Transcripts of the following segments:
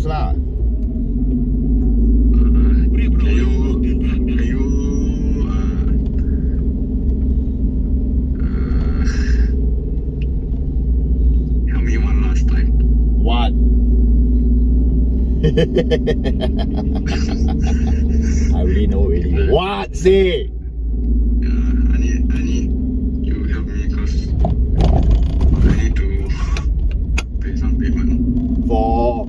details 啦。Help me one last time. What? I already know already. What? Say. I need you help me because I need to pay some payment. For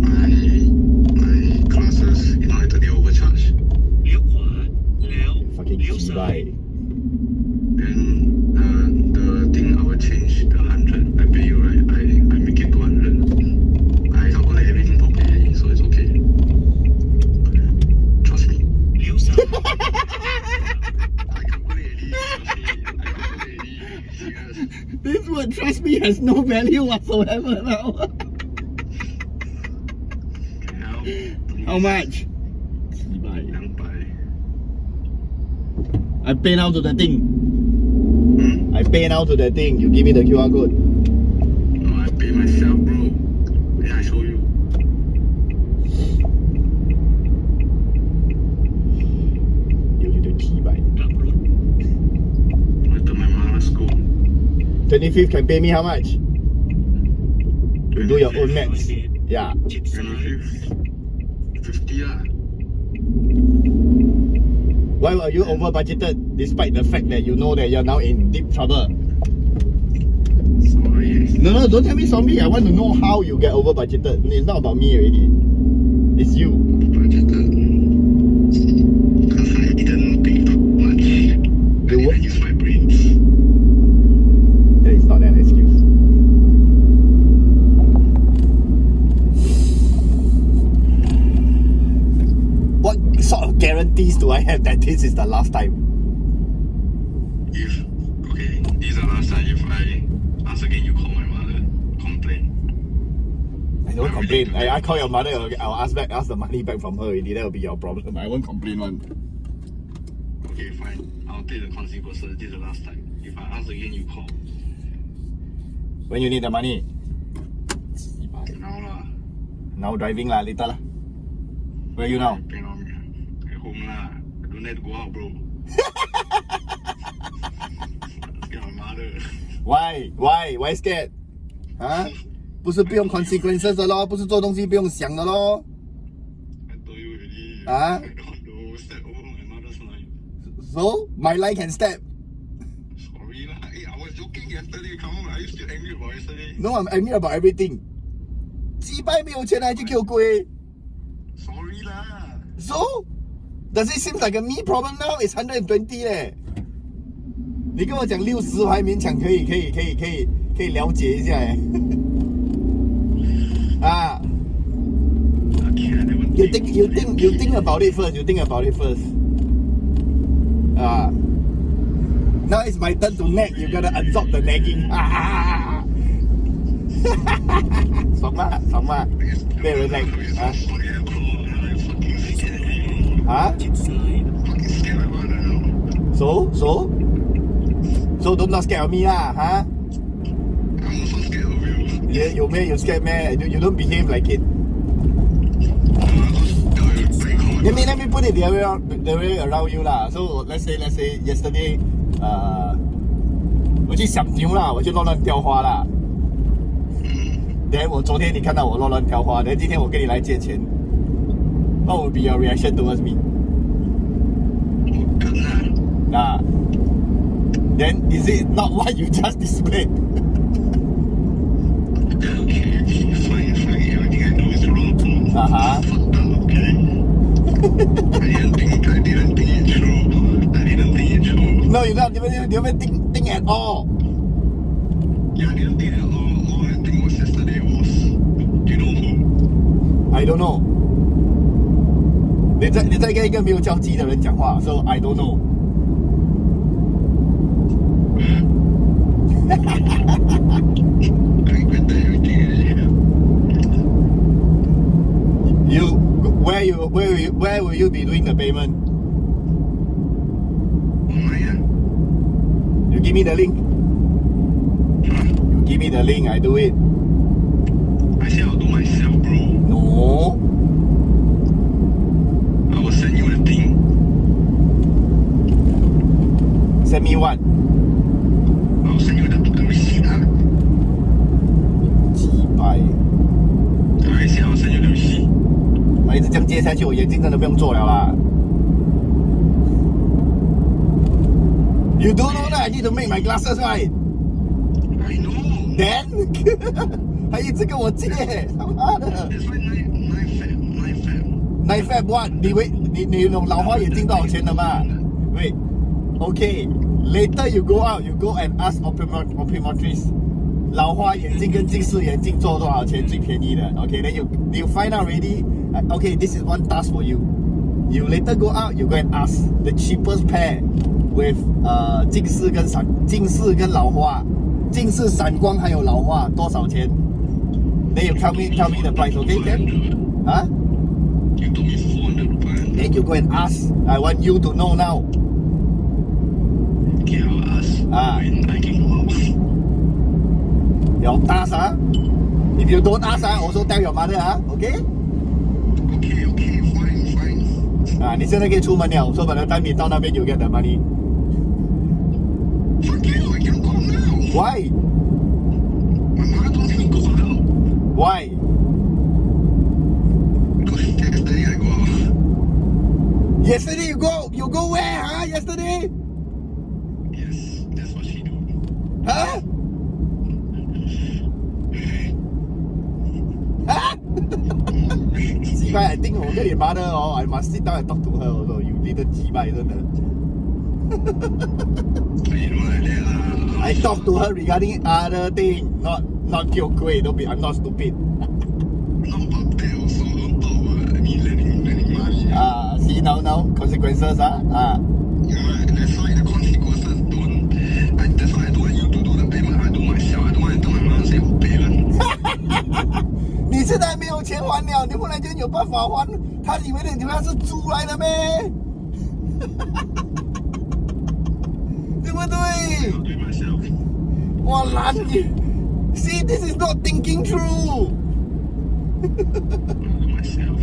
my classes in order to overcharge. fucking G-Bye. Then the thing I will change the 100 I pay you, right? I make it 200. I calculate everything properly, so it's okay. Trust me. I calculate already. Serious. This word, trust me, has no value whatsoever now. Help, please. How much? G-Bye. 200. I pay now to the thing. I pay now to the thing. You give me the QR code. No, I pay myself, bro. Yeah, I show you. You little T-Bye. Went to my mother's school. 25th can pay me how much? You do your own maths. Yeah. 25th. 50 lah. Why were you over budgeted despite the fact that you know that you're now in deep trouble? Sorry. No, don't tell me zombie. I want to know how you get over budgeted. It's not about me already. It's you. Budgeted. Because I didn't think too much. I didn't use my brains. That is not an excuse. What sort of guarantees do I have that this is the last time? This is the last time. If I ask again, you call my mother, complain. I don't complain. I call your mother. I'll ask the money back from her already. That will be your problem. I won't complain one. Okay, fine. I'll take the consequences. This is the last time. If I ask again, you call. When you need the money? Now lah. Now driving lah, later lah. Where are you now? Pain on me. At home lah. I don't have to go out, bro. Scared my mother. Why? Why scared? 啊？不是不用 consequences 的咯，不是做东西不用想的咯。I told you already. Ah? I don't want to step over my mother's line. So my line can step. Sorry lah. Hey, I was joking yesterday. Come on, are you still angry about yesterday? No, I'm angry about everything. 几百没有钱还去给我归。 Sorry lah. So does it seem like a me problem now? It's 120 嘞。你跟我讲60，我还勉强可以了解一下哎。啊。Okay, I never You think about it first. You think about it first. Now it's my turn to nag. You gotta absorb the nagging. 爽吗？爽吗？被人 nag 啊？啊 Fucking scared my mother now. So don't not scared of me lah, huh? I'm also scared of you. You scared man? You don't behave like it. Let me put it the way around you lah. So let's say yesterday, 我去赏牛啦，我就乱雕花啦。Then 我昨天你看到我乱雕花， then 今天我跟你来借钱。What would be your reaction towards me? Then is it not what you just displayed? Okay, it's fine. Everything I do is wrong. Uh-huh. Fucked up, okay? I didn't think it through. No, you don't think at all. Yeah, I didn't think at all. All I think was yesterday was, you know who? I don't know. 你在跟一个没有交集的人讲话 ，so I don't know. I regret everything. Where will you be doing the payment? Online. You give me the link. You give me the link. I do it. I say I'll do send me what? I'll send you the receipt.几百， I say I'll send you the receipt. 我一直这样接下去，我眼睛真的不用做了啦。You don't know that I need to make my glasses right? I know. Then 还一直跟我借，他妈的 That's why 9 Feb. ！9 Feb what？你用老花眼镜多少钱的嘛？Wait, okay. Later you go out, you go and ask optometrist. 老花眼镜跟近视眼镜做多少钱最便宜的 ？Okay, then you find out already. Okay, this is one task for you. You later go out, you go and ask the cheapest pair with 近视跟老花，近视散光还有老花多少钱 ？Then you tell me the price, okay? Can? Huh? You told me 400 pounds. Then you go and ask. I want you to know now. Okay, I'll ask. When I can go out. Your task, If you don't ask, also tell your mother, Okay? Okay, fine. 你现在可以出门了，so by the time 你到那边 you get the money. Fuck you, I can't go now. Why? My mother don't let me go out. Why? Because yesterday I go out. Yesterday you go where, Yesterday? Yes, that's what she do. Huh? I think 我跟你 mother I must sit down and talk to her also. You need 鸡掰真的。You know like that lah. I talk to her regarding other thing, not 叫贵 Don't be, I'm not stupid. Not about that also. Don't talk about me lending money. See now consequences, Yeah, that's why the consequences don't. That's why I don't want you to do the payment. I do myself. I don't want to tell my mom say 我 pay 了。你现在没有钱还了，你忽然间有办法还，他以为你他妈是猪来的咩？对不对？ I'll do it myself. 我懒你 ，See this is not thinking through. I'll do myself.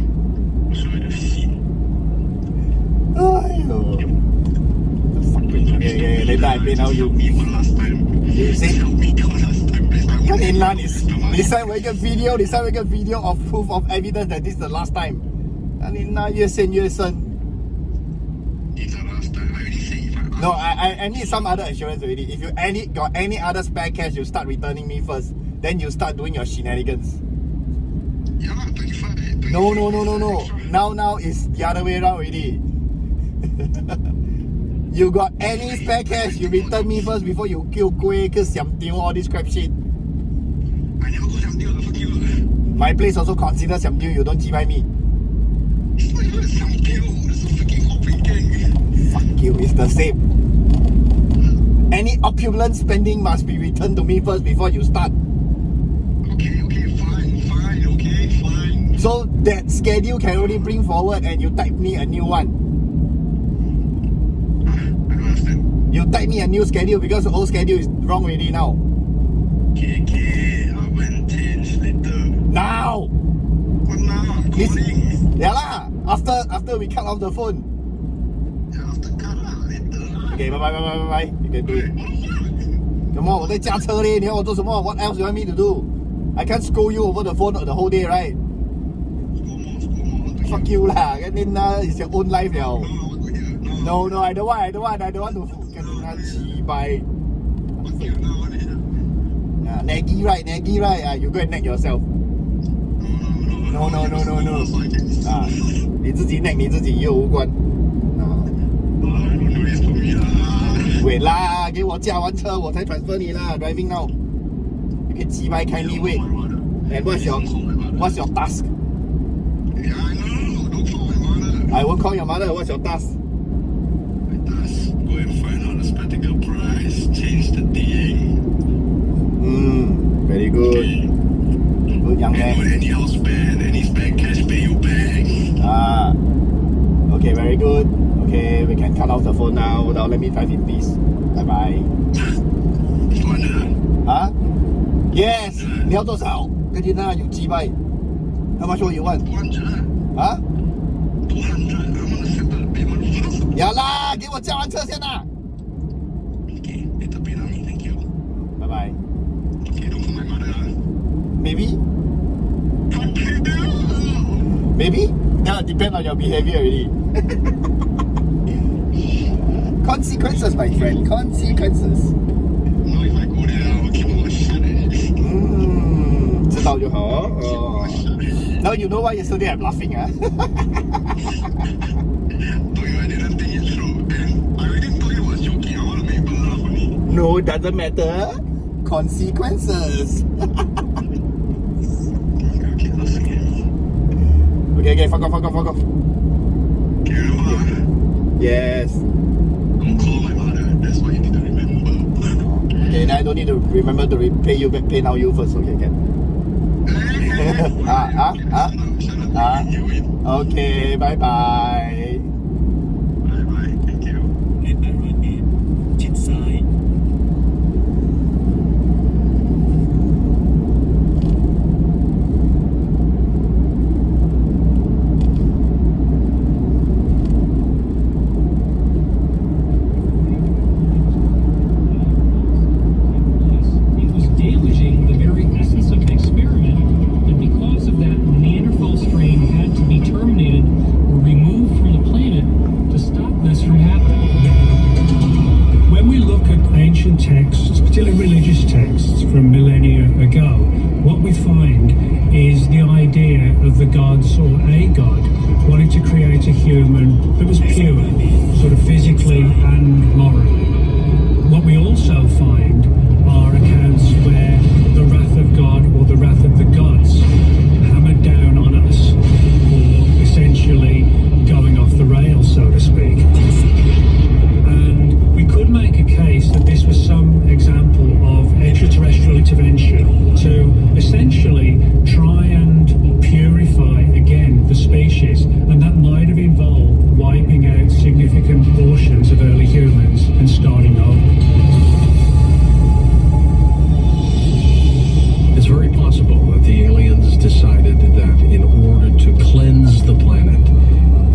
I'll show you the receipt. 哎呦 ，yeah, later I pay now you. Me one last time. You see? Help me one last time, please. I 看 want 你拿你 to send 我一个 video，你 send 我一个 video of proof of evidence that this is the last time。看你那越陷越深。 It's the last time. I already say if I No, I need some other assurance already. If you got any other spare cash, you start returning me first. Then you start doing your shenanigans. Yeah, 25. No. Now is the other way around already. You got any spare cash, you return me first before you kill kuih, all this crap shit. I never go down there. Fuck you. My place also consider siam diu, you don't jibai me. It's not even a sound deal. It's a freaking hopping gang. Fuck you, it's the same. Any opulent spending must be returned to me first before you start. Okay, fine, okay, fine. So that schedule can only bring forward and you type me a new one. I don't understand. You type me a new schedule because the old schedule is wrong already now. Okay, I will change later. Now! What now? I'm This, calling. yeah lah, after we cut off the phone. Yeah, after cut lah, later lah. Okay, bye. You can do it. What the fuck? 什么？我在驾车嘞，你要我做什么 ？What else you want me to do? I can't scold you over the phone the whole day, right? Score more. Fuck you lah, then it's your own life 了。 No, No, I don't want to. 跟他鸡掰。 Fuck you, no, what is it? Naggy right. You go and nag yourself. No. 你自己 nag 你自己，与我无关。Don't do this to me lah. Wait 啦，给我驾完车我才 transfer 你啦。Driving now. You can 鸡掰 kindly wait. And what's your task? Yeah, I know. Don't call my mother. I won't call your mother. What's your task? My task, go and find out the spectacle price. Change the thing. Very good. Okay. Good young And man. anyhow spend, any spare cash pay you back. Okay, very good. Okay, we can cut off the phone now. Now let me drive in peace. Bye. Yes. 你要多少？跟你那有鸡掰。How much you want? 200. 啊？ 200. I want to settle the payment fast. 呀啦，给我驾完车先啦。Maybe? That depend on your behavior already. Consequences, my friend. Consequences. No, if I go there, I will keep on shut it. 知道就好. Now you know why yesterday I'm laughing, ah? Told you I didn't think it through. And I already thought you was joking. I want to make people laugh only. No, it doesn't matter. Consequences. Okay, laughing at me. Okay, fuck off. Okay, remember? Yes. Don't call my mother. That's what you need to remember. Okay, now I don't need to remember to pay you back. Pay now you first. Okay, can. Shut up. You win. Okay, bye bye. Bye. Thank you. 800 เมตรชิดซ้าย It was damaging the very essence of the experiment, and because of that, Neanderthal strain had to be terminated or removed from the planet to stop this from happening. When we look at ancient texts, particularly religious texts from millennia ago, what we find is the idea of the gods or a god wanting to create a human that was pure, sort of physically and morally. What we also find are accounts where the wrath of God or the wrath of the gods hammered down on us for essentially going off the rails, so to speak. And we could make a case that this was some example of extraterrestrial intervention to essentially try and purify again the species, and that might have involved wiping out significant portions of early humans and starting over. It's very possible that the aliens decided that in order to cleanse the planet,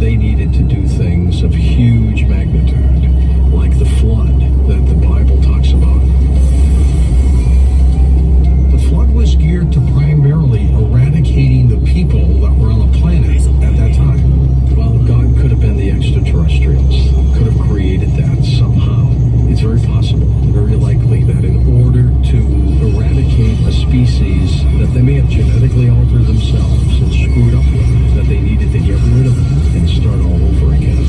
they needed to do things of huge magnitude, like the flood that the Bible talks about. The flood was geared to primarily eradicating the people that were on the planet at that time. Well, God could have been the extraterrestrials, could have created that somehow. It's very possible, very likely, that in order to eradicate a species that they may have genetically altered themselves and screwed up with, that they needed to get rid of it and start all over again.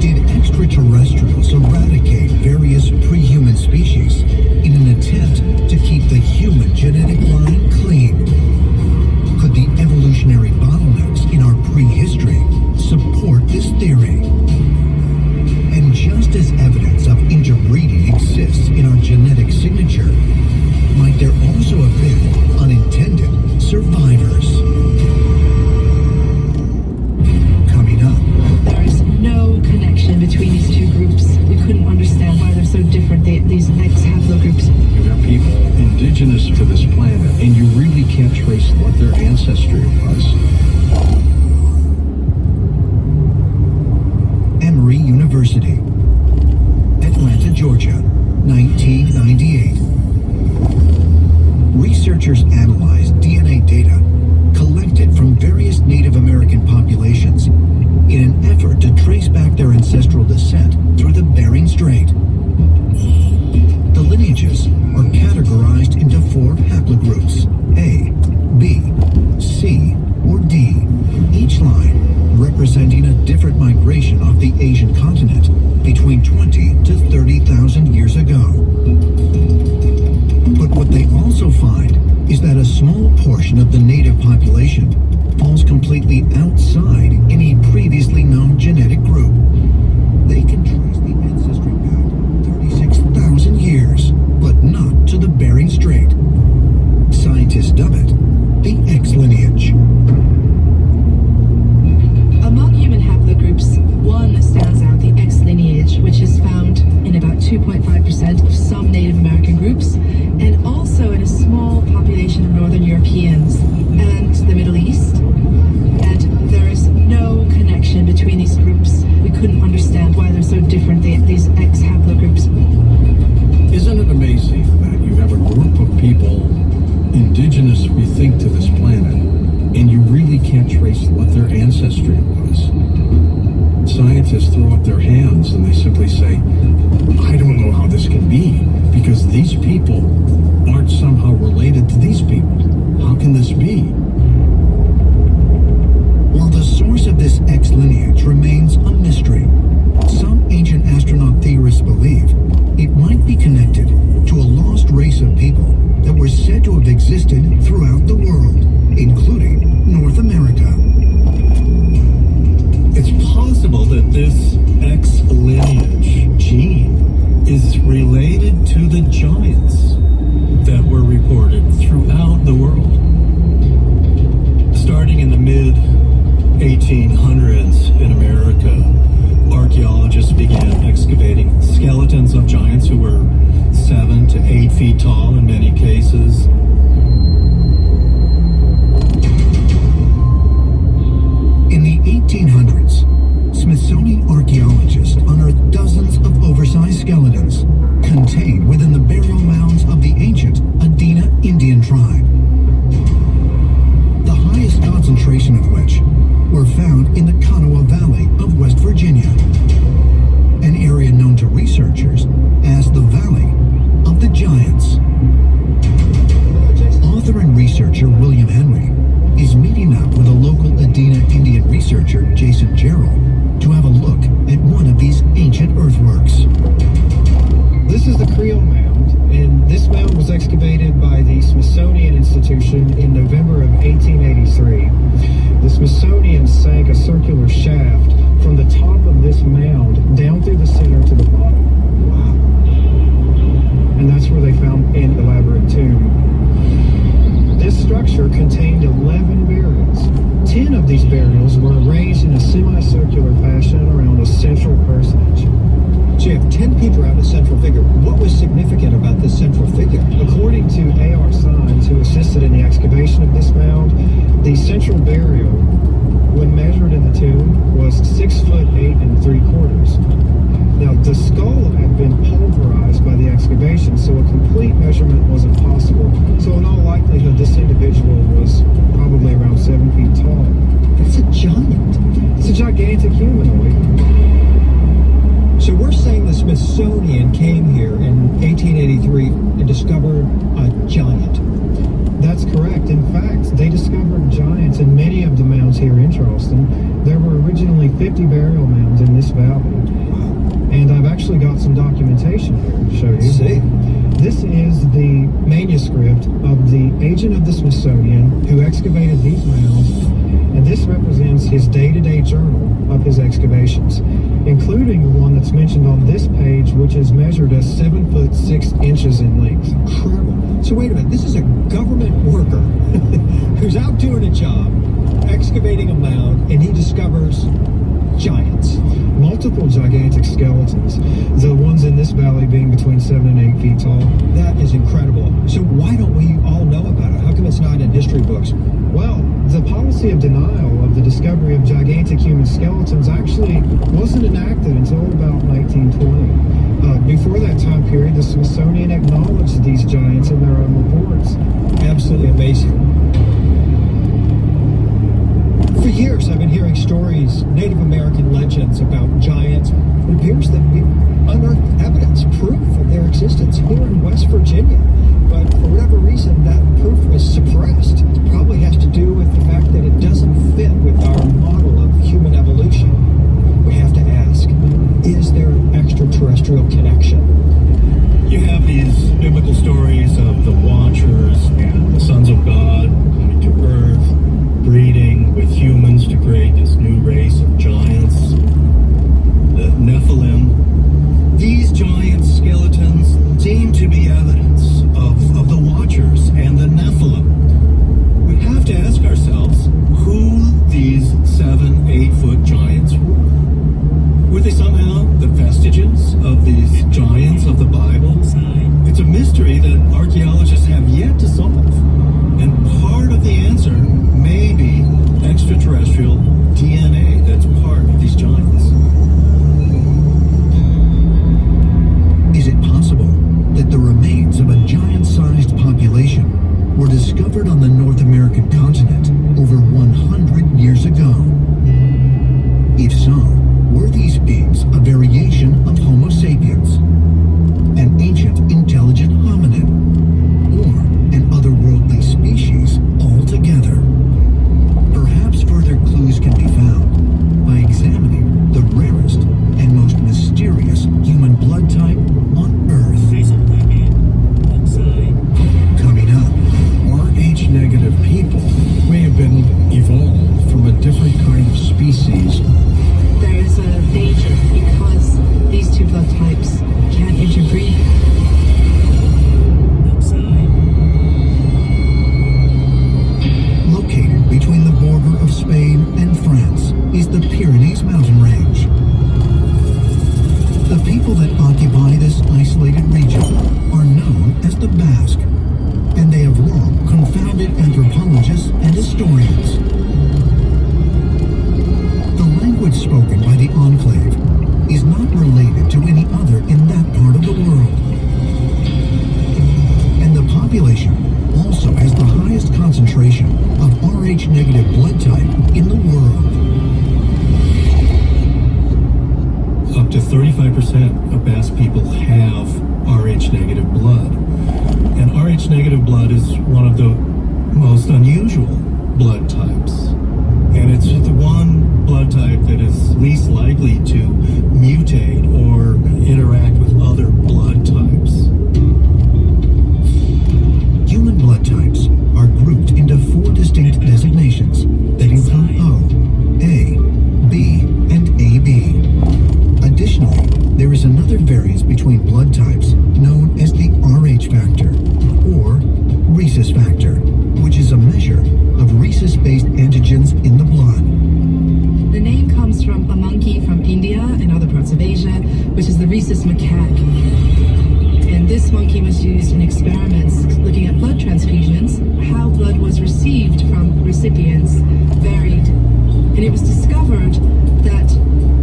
Did extraterrestrials eradicate various pre-human species in an attempt to keep the human genetic line clean? Could the evolutionary bottlenecks in our prehistory support this theory? And just as evidence of interbreeding exists in our genetic signature, might there also have been unintended survivors? Coming up, There is no connection between these two groups. We couldn't understand why they're so different, these ex-haplogroups. You have people indigenous to this planet, and you really can't trace what their ancestry was. Emory University, Atlanta, Georgia, 1998. Researchers analyzed DNA data collected from various Native American populations in an effort to trace back their ancestral descent through the Bering Strait. The lineages are categorized into 4 haplogroups: A, B, C, or D, each line representing a different migration off the Asian continent between 20 to 30,000 years ago. But what they also find is that a small portion of the native population falls completely outside any previously known genetic group. They can trace the ancestry back 36,000 years, but not to the Bering Strait. Scientists dub it the X lineage. Among human haplogroups, one stands out, the X lineage, which is found in about 2.5% of some Native American groups, and also in a small population of Northern Europeans and the Middle East. And there is no connection between these groups. We couldn't understand why they're so different, these X haplogroups. Isn't it amazing that you have a group of people indigenous we think to this planet, and you really can't trace what their ancestry was. Scientists throw up their hands and they simply say, I don't know how this can be, because these people aren't somehow related to these people. How can this be? While the source of this X lineage remains a mystery, some ancient astronaut theorists believe it might be connected to a lost race of people that were said to have existed throughout the world, including North America. It's possible that this X lineage gene is related to the giants that were reported throughout the world. Starting in the mid-1800s in America, archaeologists began excavating skeletons of giants who were 7 to 8 feet tall in many cases. In the 1800s, Smithsonian archaeologists unearthed dozens of oversized skeletons contained within the burial mounds of the ancient Adena Indian tribe. The highest concentration of which were found in the Kanawha Valley of West Virginia, an area known to researchers as the Valley of the Giants. Author and researcher William Henry is meeting up with a local Adena Indian researcher, Jason Gerald, to have a look at one of these ancient earthworks. This is the Creole Mound, and this mound was excavated by the Smithsonian Institution in November of 1883. The Smithsonian sank a circular shaft from the top of this mound down through the center to the bottom. Wow. And that's where they found an elaborate tomb. This structure contained 11 burials. 10 of these burials were arranged in a semicircular fashion around a central personage. So you have 10 people around a central figure. What was significant about this central figure? According to A.R. Signs, who assisted in the excavation of this mound, the central burial, when measured in the tomb, was 6 foot 8 3/4. Now, the skull had been pulverized by the excavation, so a complete measurement wasn't possible. So in all likelihood, this individual was probably around 7 feet tall. That's a giant. It's a gigantic humanoid. So we're saying the Smithsonian came here in 1883 and discovered a giant. That's correct. In fact, they discovered giants in many of the mounds here in Charleston. There were originally 50 burial mounds in this valley. And I've actually got some documentation here to show you. Let's see. This is the manuscript of the agent of the Smithsonian who excavated these mounds, and this represents his day-to-day journal of his excavations, including the one that's mentioned on this page, which is measured as 7 foot 6 inches in length. Incredible. So wait a minute, this is a government worker who's out doing a job, excavating a mound, and he discovers giants. Multiple gigantic skeletons, the ones in this valley being between 7 and 8 feet tall. That is incredible. So why don't we all know about it? How come it's not in history books? Well, the policy of denial of the discovery of gigantic human skeletons actually wasn't enacted until about 1920. Before that time period, the Smithsonian acknowledged these giants in their own reports. Absolutely amazing. For years, I've been hearing stories, Native American legends about giants. It appears that we've unearthed evidence, proof of their existence here in West Virginia. But for whatever reason, that proof was suppressed. It probably has to do with the fact that it doesn't fit with our model of human evolution. We have to ask, is there an extraterrestrial connection? You have these biblical stories of the Watchers and the sons of God coming to Earth, breeding with humans to create this new race of giants, the Nephilim. These giant skeletons seem to be evidence of the Watchers and the Nephilim. We have to ask ourselves who these 7, 8 foot giants were. Were they somehow the vestiges of these giants of the Bible? It's a mystery that archaeologists have yet to solve. And part of the answer may be extraterrestrial DNA that's people that occupy this isolated region are known as the Basque, and they have long confounded anthropologists and historians. The language spoken by the enclave is not related to any other in that part of the world. And the population also has the highest concentration of Rh-negative blood type in the world. Up to 35% of Basque people have Rh-negative blood. And Rh-negative blood is one of the most unusual blood types. And it's the one blood type that is least likely to mutate or interact with other blood types. Human blood types are grouped into 4 distinct designations that include O, A, B, and AB. Additionally, there is another variance between blood types known as the Rh factor, or rhesus factor, which is a measure of rhesus-based antigens in the blood. The name comes from a monkey from India and other parts of Asia, which is the rhesus macaque. And this monkey was used in experiments looking at blood transfusions. How blood was received from recipients varied. And it was discovered that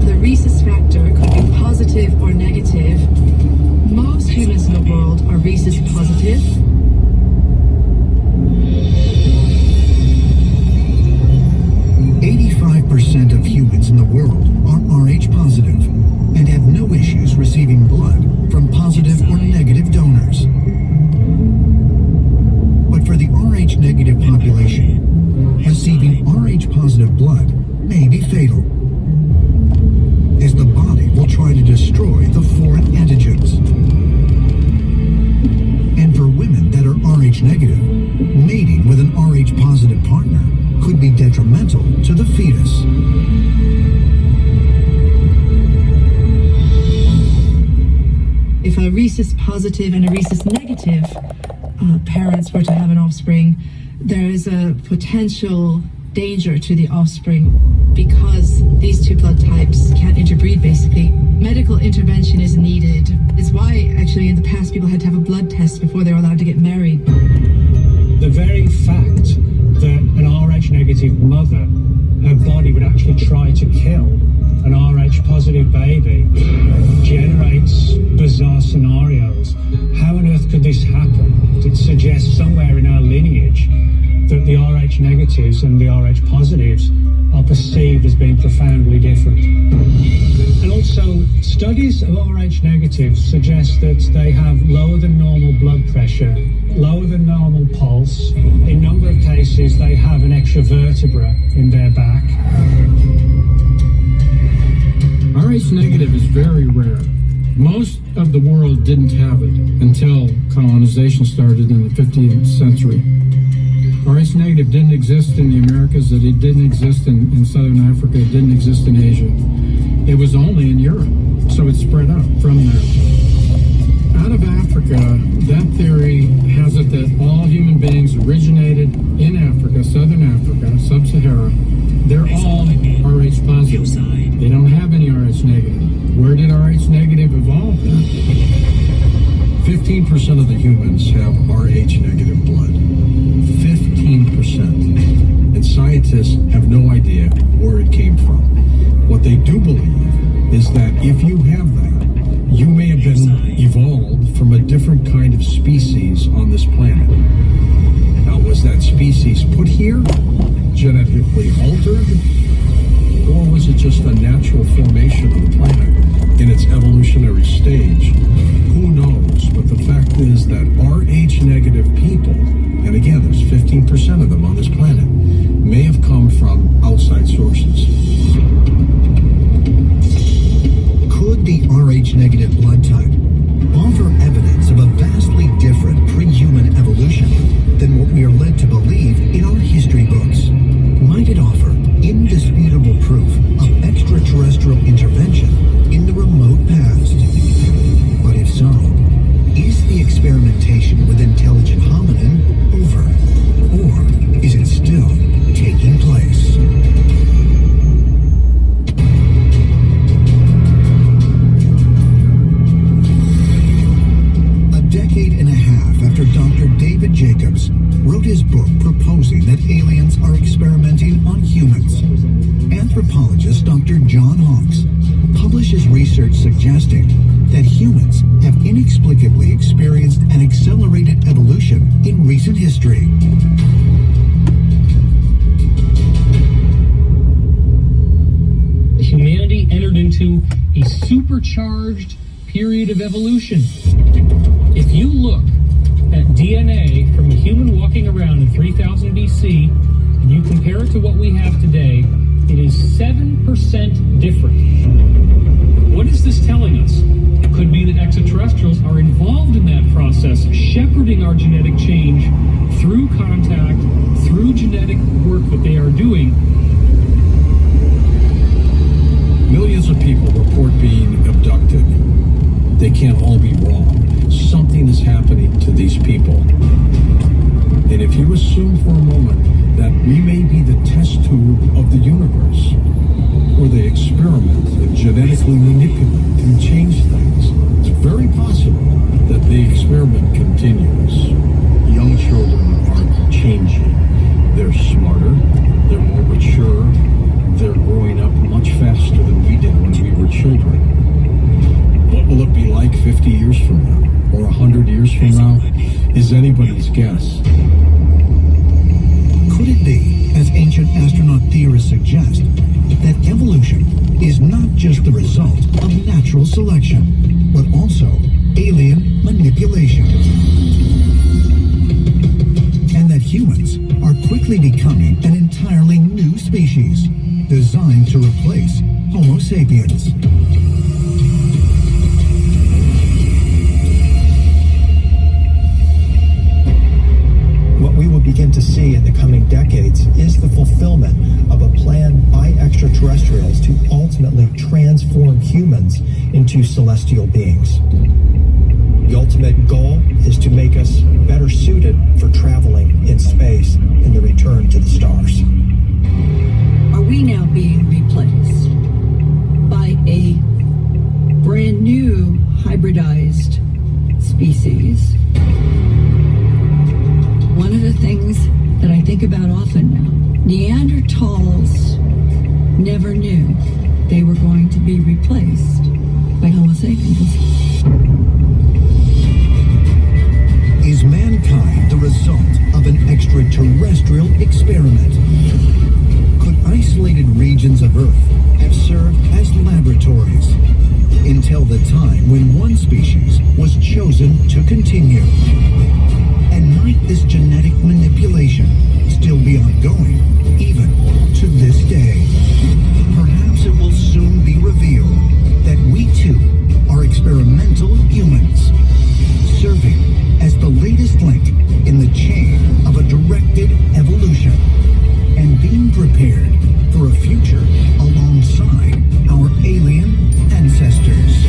the rhesus factor could be positive or negative. Most humans in the world are rhesus positive. % of humans in the world are Rh positive and have no issues receiving blood from positive or negative donors. But for the Rh negative population, receiving Rh positive blood may be fatal, as the body will try to destroy the foreign antigens. And for women that are Rh negative, mating with an Rh positive partner could be detrimental to the fetus. If a rhesus positive and a rhesus negative parents were to have an offspring, there is a potential danger to the offspring because these two blood types can't interbreed, basically. Medical intervention is needed. It's why, actually, in the past, people had to have a blood test before they were allowed to get married. The very fact that an Rh negative mother, her body would actually try to kill an Rh positive baby generates bizarre scenarios. How on earth could this happen? It suggests somewhere in our lineage that the Rh negatives and the Rh positives are perceived as being profoundly different. And also, studies of Rh negatives suggest that they have lower than normal blood pressure, lower than normal pulse. In a number of cases, they have an extra vertebra in their back. Rh negative is very rare. Most of the world didn't have it until colonization started in the 15th century. Rh negative didn't exist in the Americas, it didn't exist in Southern Africa, it didn't exist in Asia. It was only in Europe, so it spread out from there. Out of Africa, that theory has it that all human beings originated in Africa, Southern Africa, Sub-Saharan. They're all Rh positive. They don't have any Rh negative. Where did Rh negative evolve then? 15% of the humans have Rh negative blood. 15%. And scientists have no idea where it came from. What they do believe is that if you have that, you may have been evolved from a different kind of species on this planet. Now, was that species put here, genetically altered, or was it just a natural formation of the planet in its evolutionary stage? Who knows? But the fact is that Rh negative people, and again, there's 15% of them on this planet, may have come from outside sources. Could the Rh negative blood type offer evidence of a vastly different pre-human evolution than what we are led to believe in our history books? Might it offer indisputable proof of extraterrestrial intervention in the remote past? But if so, is the experimentation with intelligent hominin over? Or his book proposing that aliens are experimenting on humans. Anthropologist Dr. John Hawkes publishes research suggesting that humans have inexplicably experienced an accelerated evolution in recent history. Humanity entered into a supercharged period of evolution. If you look at DNA from a human walking around in 3000 BC and you compare it to what we have today, it is 7% different. What is this telling us? It could be that extraterrestrials are involved in that process, shepherding our genetic change through contact, through genetic work that they are doing. Millions of people report being abducted. They can't all be wrong. Something is happening to these people. And if you assume for a moment that we may be the test tube of the universe, where they experiment and genetically manipulate and change things, it's very possible that the experiment continues. Young children are changing. They're smarter, they're more mature, they're growing up much faster than we did when we were children. What will it be like 50 years from now? Or 100 years from now? Is anybody's guess. Could it be, as ancient astronaut theorists suggest, that evolution is not just the result of natural selection, but also alien manipulation? And that humans are quickly becoming an entirely new species, designed to replace Homo sapiens. What we will begin to see in the coming decades is the fulfillment of a plan by extraterrestrials to ultimately transform humans into celestial beings. The ultimate goal is to make us better suited for traveling in space and the return to the stars. Are we now being replaced by a brand new hybridized species? One of the things that I think about often now, Neanderthals never knew they were going to be replaced by Homo sapiens. Is mankind the result of an extraterrestrial experiment? Could isolated regions of Earth have served as laboratories until the time when one species was chosen to continue? And might this genetic manipulation still be ongoing, even to this day? Perhaps it will soon be revealed that we too are experimental humans, serving as the latest link in the chain of a directed evolution, and being prepared for a future alongside our alien ancestors.